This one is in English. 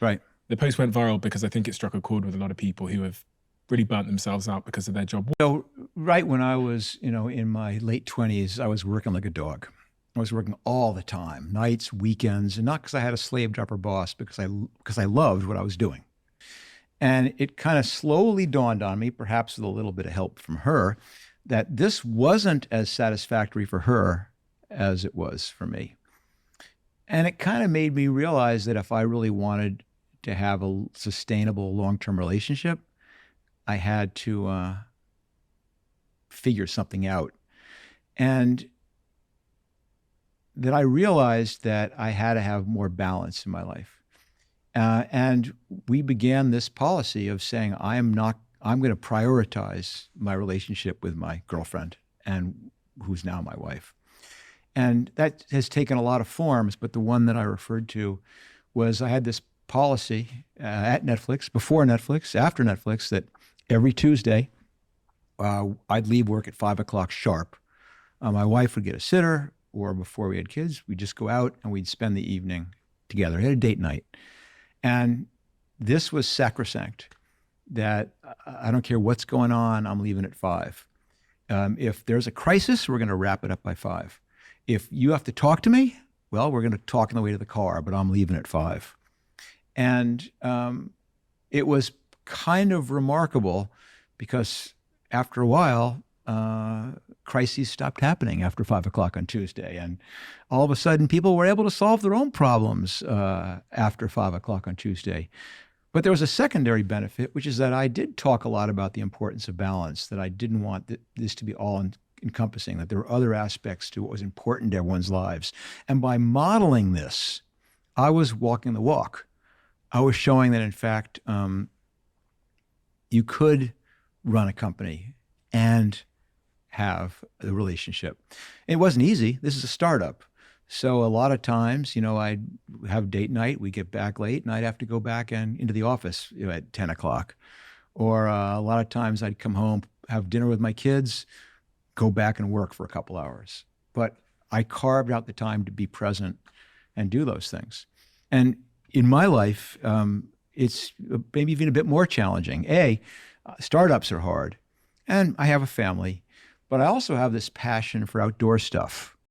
Right. The post went viral because I think it struck a chord with a lot of people who have really burnt themselves out because of their job. So right when I was, in my late 20s, I was working like a dog. I was working all the time, nights, weekends, and not because I had a slave driver boss, because I loved what I was doing. And it kind of slowly dawned on me, perhaps with a little bit of help from her, that this wasn't as satisfactory for her as it was for me. And it kind of made me realize that if I really wanted to have a sustainable long-term relationship, I had to figure something out. And that I realized that I had to have more balance in my life. And we began this policy of saying, I'm going to prioritize my relationship with my girlfriend, and who's now my wife. And that has taken a lot of forms, but the one that I referred to was I had this policy at Netflix, before Netflix, after Netflix, that every Tuesday I'd leave work at 5 o'clock sharp. My wife would get a sitter, or before we had kids, we'd just go out and we'd spend the evening together. We had a date night. And this was sacrosanct, that I don't care what's going on, I'm leaving at 5. If there's a crisis, we're going to wrap it up by 5. If you have to talk to me, well, we're going to talk on the way to the car, but I'm leaving at 5. And it was kind of remarkable because after a while, crises stopped happening after 5 o'clock on Tuesday. And all of a sudden, people were able to solve their own problems after 5 o'clock on Tuesday. But there was a secondary benefit, which is that I did talk a lot about the importance of balance, that I didn't want this to be all encompassing, that there were other aspects to what was important to everyone's lives. And by modeling this, I was walking the walk. I was showing that, in fact, you could run a company and have a relationship. It wasn't easy. This is a startup. So a lot of times, I'd have date night, we get back late, and I'd have to go back into the office at 10 o'clock. Or a lot of times I'd come home, have dinner with my kids, go back and work for a couple hours. But I carved out the time to be present and do those things. And in my life, it's maybe even a bit more challenging. Startups are hard, and I have a family, but I also have this passion for outdoor stuff.